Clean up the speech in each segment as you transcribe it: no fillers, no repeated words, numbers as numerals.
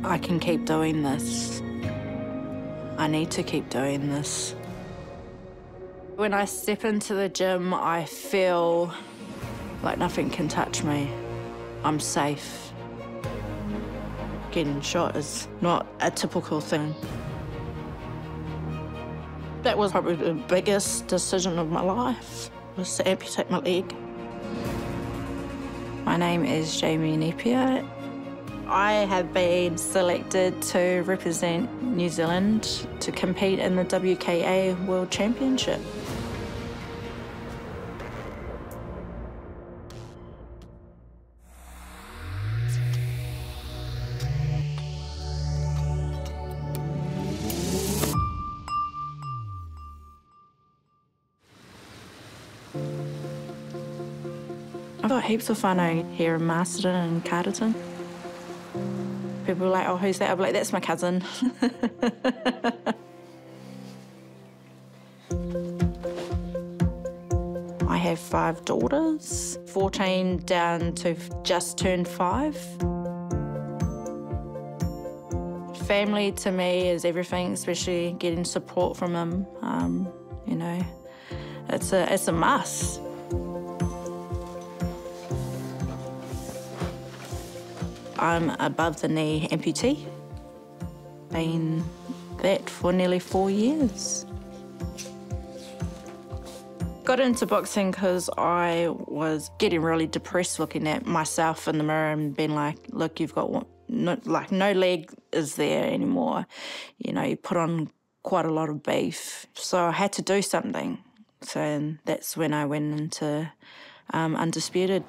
I can keep doing this. I need to keep doing this. When I step into the gym, I feel like nothing can touch me. I'm safe. Getting shot is not a typical thing. That was probably the biggest decision of my life, was to amputate my leg. My name is Jamie Nepia. I have been selected to represent New Zealand to compete in the WKA World Championship. I've got heaps of whānau here in Masterton and Carterton. People are like, oh, who's that? I'm like, that's my cousin. I have 5 daughters, 14 down to just turned 5. Family to me is everything, especially getting support from them. You know, it's a must. I'm above the knee amputee. Been that for nearly 4 years. Got into boxing because I was getting really depressed looking at myself in the mirror and being like, look, you've got no leg is there anymore. You know, you put on quite a lot of beef. So I had to do something. So that's when I went into Undisputed.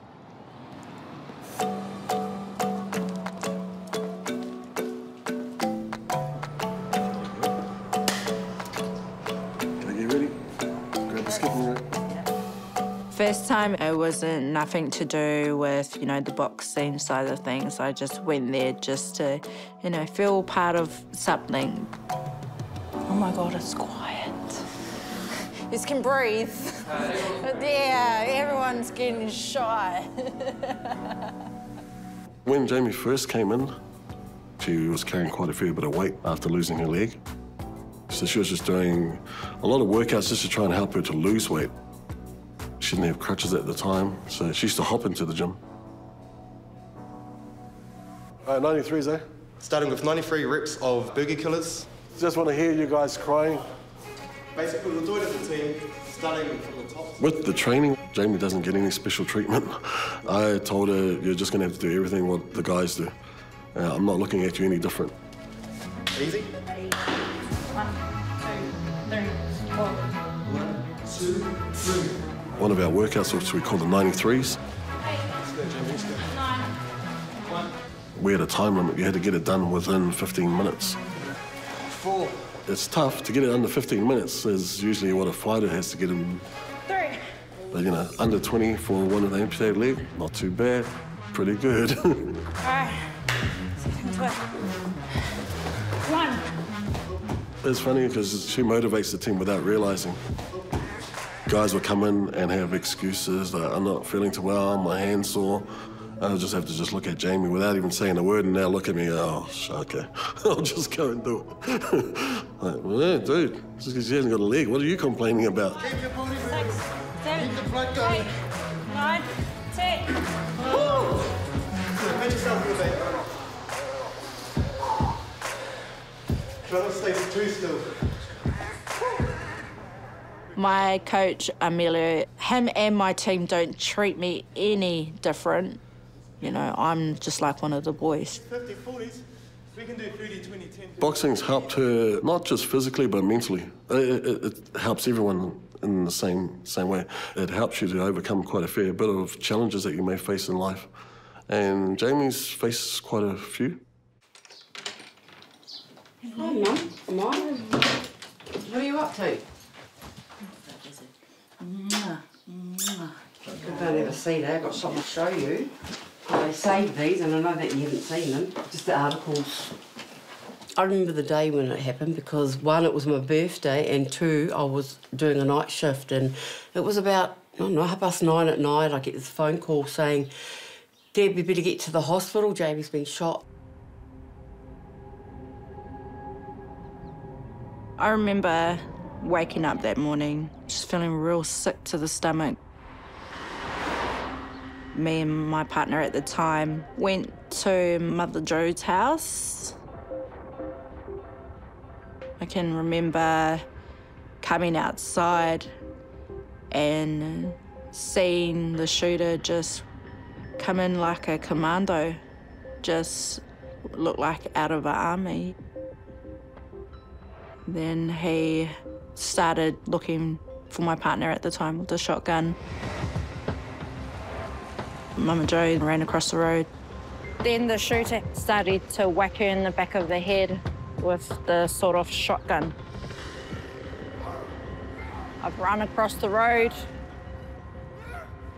First time, it wasn't nothing to do with, you know, the boxing side of things. I just went there just to, you know, feel part of something. Oh my God, it's quiet. You can breathe. Yeah, everyone's getting shy. When Jamie first came in, she was carrying quite a fair bit of weight after losing her leg. So she was just doing a lot of workouts just to try and help her to lose weight. She didn't have crutches at the time, so she used to hop into the gym. All right, 93s, eh? Starting with 93 reps of burger killers. Just want to hear you guys crying. Basically, we'll do it as a team, starting from the top. With the training, Jamie doesn't get any special treatment. I told her, you're just going to have to do everything what the guys do. I'm not looking at you any different. Easy. 1, 2, 3, 4. 1, 2, 3. One of our workouts, which we call the 93s. We had a time limit. You had to get it done within 15 minutes. 4. It's tough to get it under 15 minutes. Is usually what a fighter has to get in. 3. But, you know, under 20 for one with an amputated leg, not too bad. Pretty good. All right. 1. It's funny because she motivates the team without realizing. Guys will come in and have excuses that I'm not feeling too well, my hand's sore. I'll just have to just look at Jamie without even saying a word and now look at me, oh, okay. I'll just go and do it. Like, well, yeah, dude, just because she hasn't got a leg, what are you complaining about? 6, 7, 8, 9, 10. Woo! Pinch yourself a little bit. Try not to stay too still. My coach, Emilio, him and my team don't treat me any different. You know, I'm just like one of the boys. 50, 40s, we can do 30, 20, 10. Boxing's helped her, not just physically, but mentally. It helps everyone in the same way. It helps you to overcome quite a fair bit of challenges that you may face in life. And Jamie's faced quite a few. Hi, Mum. Am I? What are you up to? I don't ever see that. I've got something to show you. I saved these, and I know that you haven't seen them. Just the articles. I remember the day when it happened because, 1, it was my birthday, and 2, I was doing a night shift, and it was about, I don't know, 9:30 at night. I get this phone call saying, Deb, you better get to the hospital. Jamie's been shot. I remember waking up that morning, just feeling real sick to the stomach. Me and my partner at the time went to Mother Jo's house. I can remember coming outside and seeing the shooter just come in like a commando, just looked like out of an army. Then he started looking for my partner at the time with the shotgun. Mama Jo ran across the road. Then the shooter started to whack her in the back of the head with the sort-off shotgun. I've run across the road,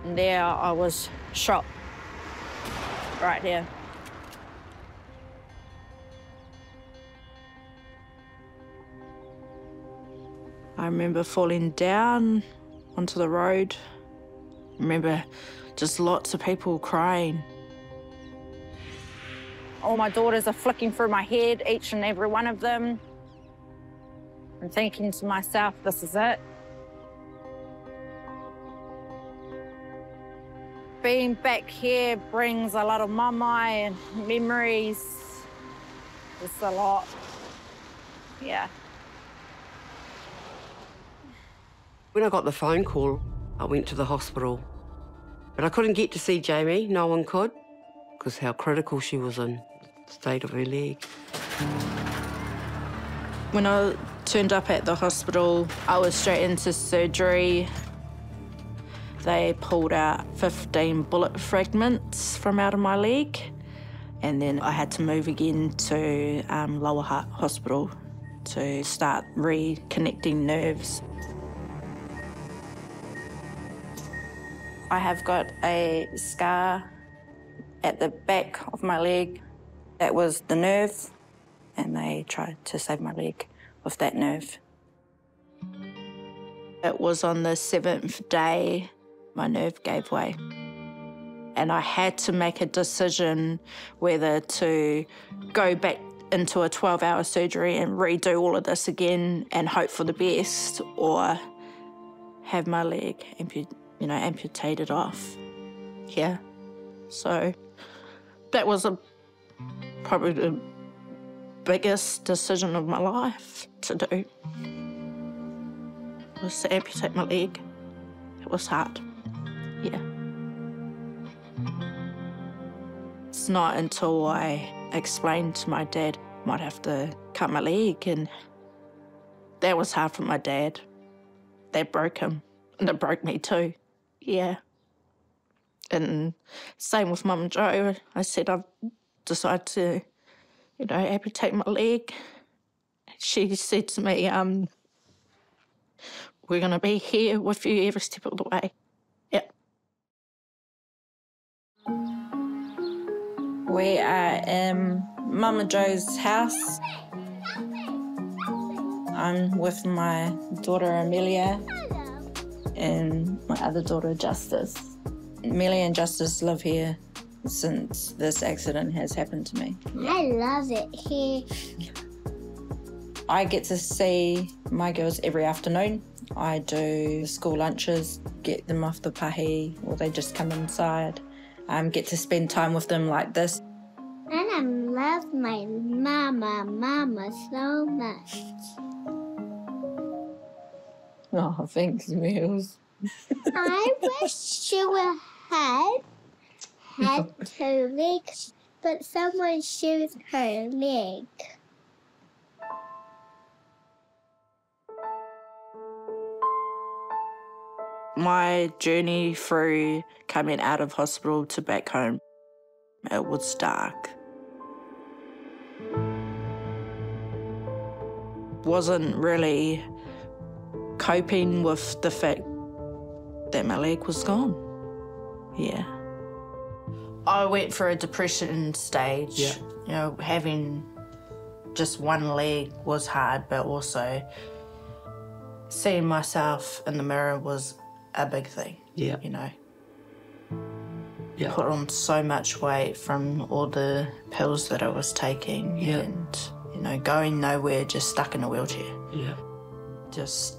and there I was shot, right here. I remember falling down onto the road. I remember just lots of people crying. All my daughters are flicking through my head, each and every one of them. I'm thinking to myself, this is it. Being back here brings a lot of mama and memories. It's a lot, yeah. When I got the phone call, I went to the hospital. But I couldn't get to see Jamie, no one could, because how critical she was in, the state of her leg. When I turned up at the hospital, I was straight into surgery. They pulled out 15 bullet fragments from out of my leg, and then I had to move again to Lower Heart Hospital to start reconnecting nerves. I have got a scar at the back of my leg. That was the nerve, and they tried to save my leg with that nerve. It was on the 7th day my nerve gave way, and I had to make a decision whether to go back into a 12-hour surgery and redo all of this again and hope for the best, or have my leg amputated off. Yeah. So that was probably the biggest decision of my life to do, was to amputate my leg. It was hard. Yeah. It's not until I explained to my dad I might have to cut my leg, and that was hard for my dad. That broke him, and it broke me too. Yeah. And same with Mum Jo. I said I've decided to, amputate my leg. She said to me, we're going to be here with you every step of the way. Yeah. We are in Mama Jo's house. I'm with my daughter Amelia and my other daughter Justice. Amelia and Justice live here since this accident has happened to me. I love it here. I get to see my girls every afternoon. I do school lunches, get them off the pahi, or they just come inside. Get to spend time with them like this. And I love my mama so much. Oh, thanks, Mills. I wish she would had 2 legs, but someone shot her leg. My journey through coming out of hospital to back home, it was dark. Wasn't really coping with the fact that my leg was gone. Yeah. I went for a depression stage. Yeah. Having just one leg was hard, but also seeing myself in the mirror was a big thing. Yeah. Yeah. Put on so much weight from all the pills that I was taking. Yeah. And, know, going nowhere, just stuck in a wheelchair. Yeah. Just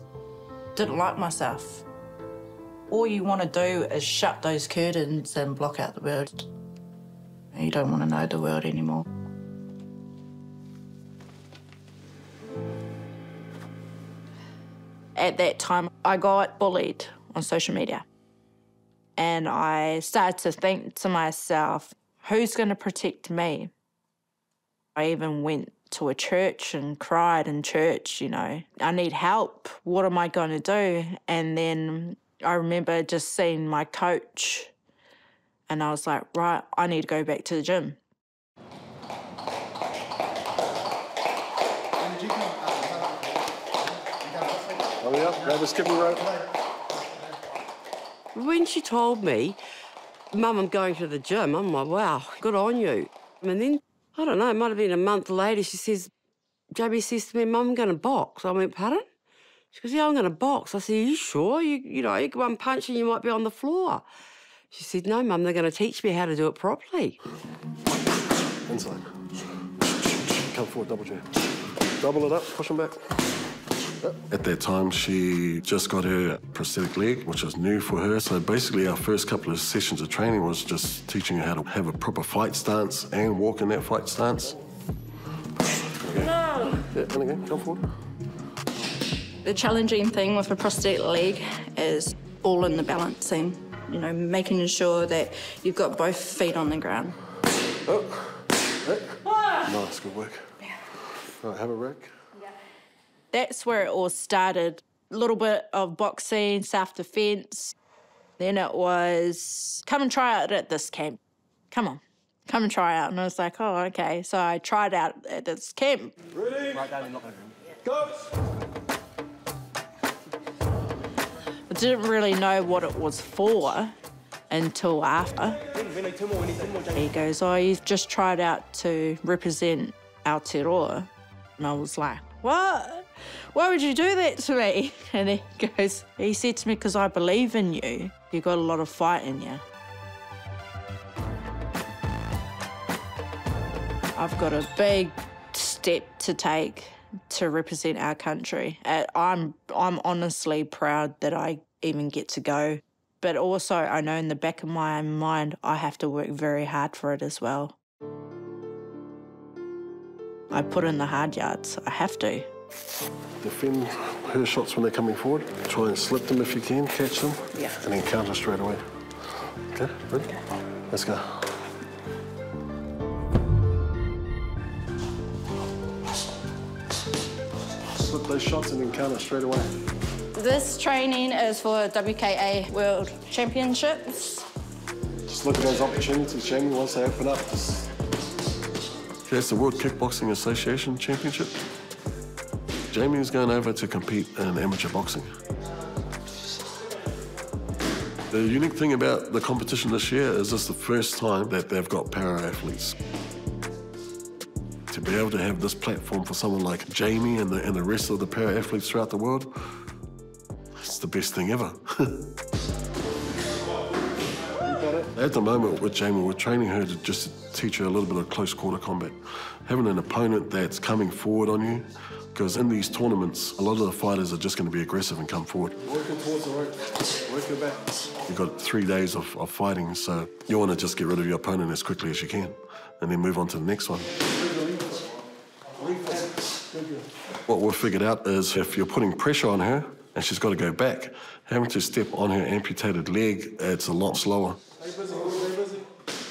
didn't like myself. All you want to do is shut those curtains and block out the world. You don't want to know the world anymore. At that time, I got bullied on social media. And I started to think to myself, who's going to protect me? I even went to a church and cried in church, you know. I need help. What am I going to do? And then I remember just seeing my coach and I was like, right, I need to go back to the gym. Oh yeah, grab a skipping rope. When she told me, Mum, I'm going to the gym, I'm like, wow, good on you. And then, I don't know, it might have been a month later, she says, Jamie says to me, Mum, I'm going to box. I went, pardon? She goes, yeah, I'm going to box. I said, are you sure? You know, you get one punch and you might be on the floor. She said, no, Mum, they're going to teach me how to do it properly. Inside. Come forward, double jab. Double it up, push them back. At that time, she just got her prosthetic leg, which was new for her. So basically, our first couple of sessions of training was just teaching her how to have a proper fight stance and walk in that fight stance. Okay. No! Yeah, and again, come forward. The challenging thing with a prosthetic leg is all in the balancing, you know, making sure that you've got both feet on the ground. Oh, nice, good work. Yeah. All right, have a rack. That's where it all started. A little bit of boxing, self-defence. Then it was, come and try out at this camp. Come on, come and try out. And I was like, oh, okay. So I tried out at this camp. Ready? Right down, not Go! I didn't really know what it was for until after. We need two more, He goes, oh, you've just tried out to represent Aotearoa. And I was like, what? Why would you do that to me? And he said to me, because I believe in you. You've got a lot of fight in you. I've got a big step to take to represent our country. I'm honestly proud that I even get to go. But also, I know in the back of my mind, I have to work very hard for it as well. I put in the hard yards. I have to. Defend her shots when they're coming forward. Try and slip them if you can, catch them, Yeah. and then counter straight away. Okay, ready? Okay. Let's go. Slip those shots and then counter straight away. This training is for WKA World Championships. Just look at those opportunities, Jamie, once they open up. It's the World Kickboxing Association Championship. Jamie is going over to compete in amateur boxing. The unique thing about the competition this year is this is the first time that they've got para-athletes. To be able to have this platform for someone like Jamie and the rest of the para-athletes throughout the world, it's the best thing ever. At the moment with Jamie, we're training her to just teach her a little bit of close quarter combat. Having an opponent that's coming forward on you, because in these tournaments, a lot of the fighters are just going to be aggressive and come forward. Working towards the rope. Work your back. You've got 3 days of fighting, so you want to just get rid of your opponent as quickly as you can and then move on to the next one. What we've figured out is if you're putting pressure on her and she's got to go back, having to step on her amputated leg, it's a lot slower.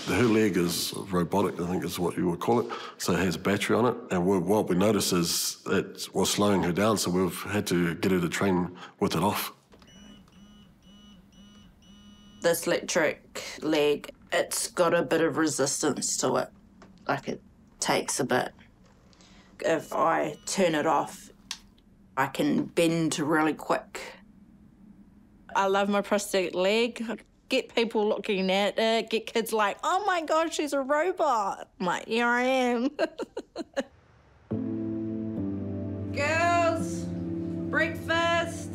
Her leg is robotic, I think is what you would call it, so it has a battery on it, and what we noticed is it was slowing her down, so we've had to get her to train with it off. This electric leg, it's got a bit of resistance to it, like it takes a bit. If I turn it off, I can bend really quick. I love my prosthetic leg. Get people looking at it, get kids like, oh my God, she's a robot. I'm like, here I am. Girls, breakfast.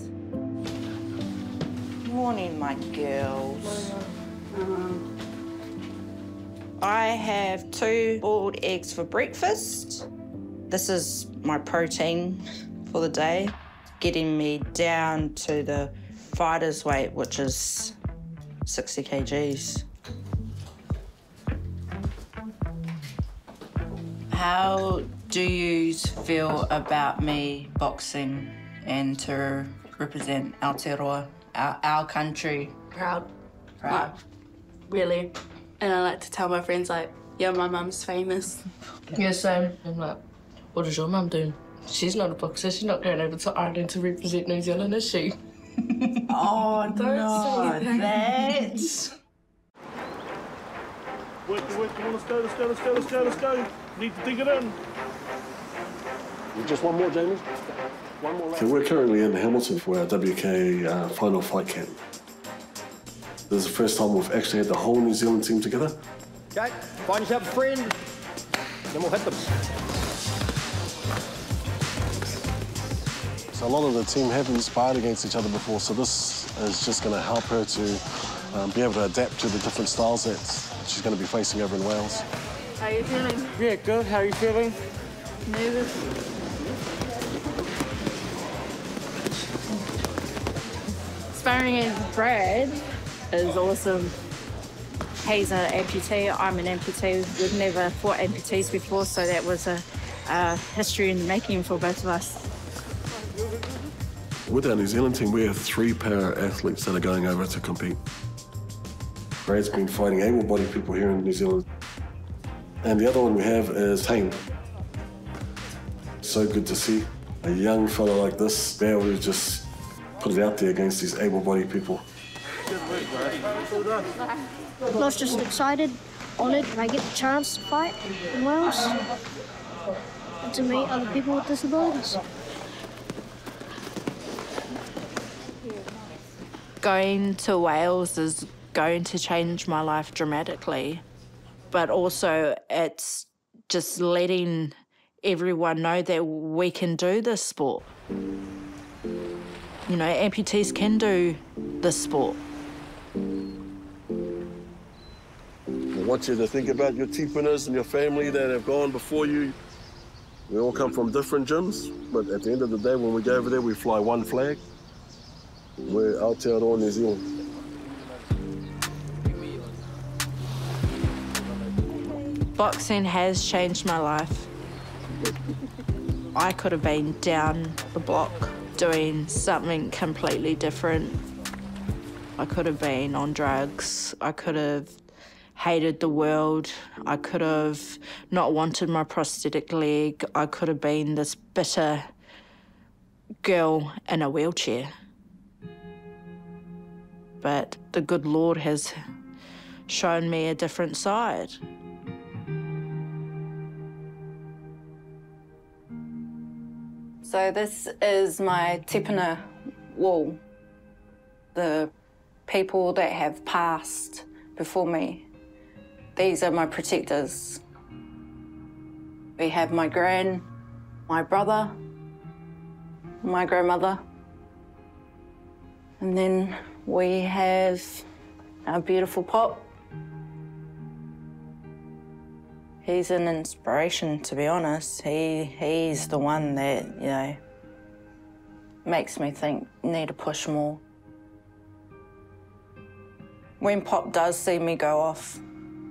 Morning, my girls. I have 2 boiled eggs for breakfast This is my protein for the day, getting me down to the fighter's weight, which is 60 kgs. How do you feel about me boxing and to represent Aotearoa, our country? Proud. Proud. Really. And I like to tell my friends, like, yeah, my mum's famous. Yeah, same. I'm like, what is your mum doing? She's not a boxer. She's not going over to Ireland to represent New Zealand, is she? Oh, no, that. Work, come on, let's go. Need to dig it in. Just one more, Jamie. One more. So we're currently in Hamilton for our WK final fight camp. This is the first time we've actually had the whole New Zealand team together. Okay, find yourself a friend, then we'll hit them. So a lot of the team haven't sparred against each other before, so this is just going to help her to be able to adapt to the different styles that she's going to be facing over in Wales. How are you feeling? Yeah, good. How are you feeling? Nervous. Sparring against Brad is awesome. He's an amputee, I'm an amputee. We've never fought amputees before, so that was a history in the making for both of us. With our New Zealand team, we have 3 para-athletes that are going over to compete. Brad's been fighting able-bodied people here in New Zealand. And the other one we have is Tane. So good to see a young fella like this be able to just put it out there against these able-bodied people. I was just excited, honoured when I get the chance to fight in Wales and to meet other people with disabilities. Going to Wales is going to change my life dramatically, but also it's just letting everyone know that we can do this sport. You know, amputees can do this sport. I want you to think about your tipunas and your family that have gone before you. We all come from different gyms, but at the end of the day, when we go over there, we fly one flag. We're Aotearoa, New Zealand. Boxing has changed my life. I could have been down the block doing something completely different. I could have been on drugs. I could have hated the world. I could have not wanted my prosthetic leg. I could have been this bitter girl in a wheelchair. But the good Lord has shown me a different side. So this is my tipuna wall. The people that have passed before me, these are my protectors. We have my gran, my brother, my grandmother, and then we have our beautiful Pop. He's an inspiration, to be honest. He's the one that, you know, makes me think, need to push more. When Pop does see me go off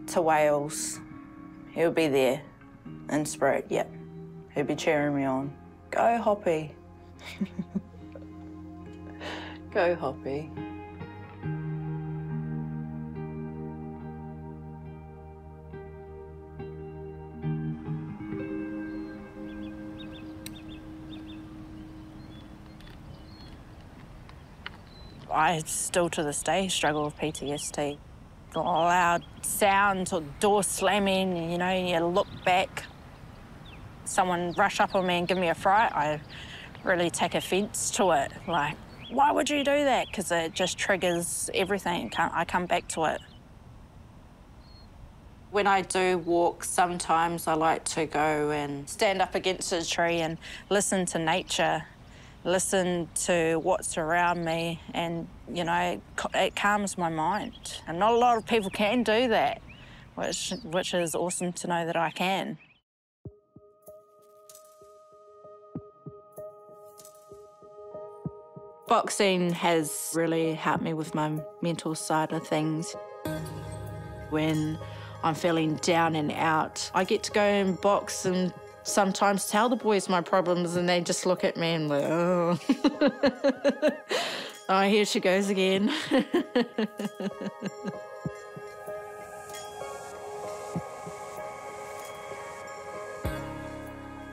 to Wales, he'll be there in spirit, yep. He'll be cheering me on. Go, Hoppy. Go, Hoppy. I still to this day struggle with PTSD. The loud sounds or door slamming, you know, you look back, someone rush up on me and give me a fright, I really take offence to it. Like, why would you do that? Because it just triggers everything. I come back to it. When I do walk, sometimes I like to go and stand up against a tree and listen to nature, listen to what's around me, and, you know, it calms my mind. And not a lot of people can do that, which is awesome to know that I can. Boxing has really helped me with my mental side of things. When I'm feeling down and out, I get to go and box and sometimes tell the boys my problems and they just look at me and like, oh. Oh, here she goes again.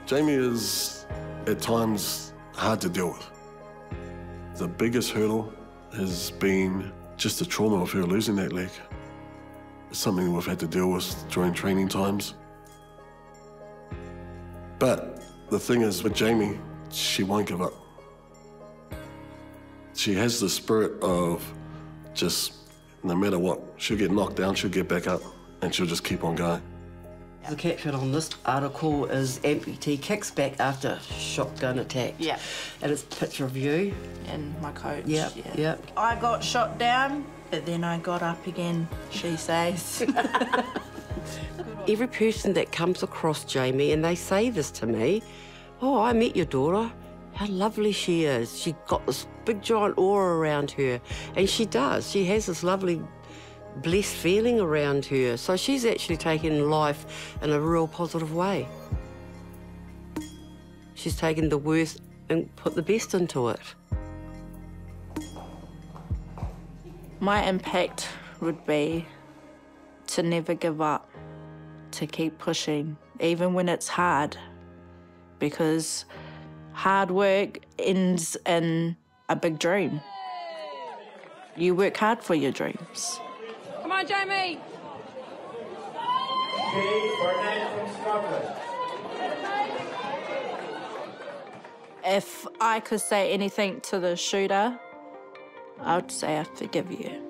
Jamie is, at times, hard to deal with. The biggest hurdle has been just the trauma of her losing that leg. It's something we've had to deal with during training times. But the thing is, with Jamie, she won't give up. She has the spirit of just, no matter what, she'll get knocked down, she'll get back up, and she'll just keep on going. The caption on this article is Amputee kicks back after shotgun attack. Yeah. And it's a picture of you. And my coach. Yep, yeah. yep. I got shot down, but then I got up again, she says. Every person that comes across Jamie, and they say this to me, oh, I met your daughter. How lovely she is. She got this big giant aura around her. And she does. She has this lovely, blessed feeling around her. So she's actually taken life in a real positive way. She's taken the worst and put the best into it. My impact would be to never give up, to keep pushing, even when it's hard, because hard work ends in a big dream. You work hard for your dreams. Come on, Jamie! If I could say anything to the shooter, I would say I forgive you.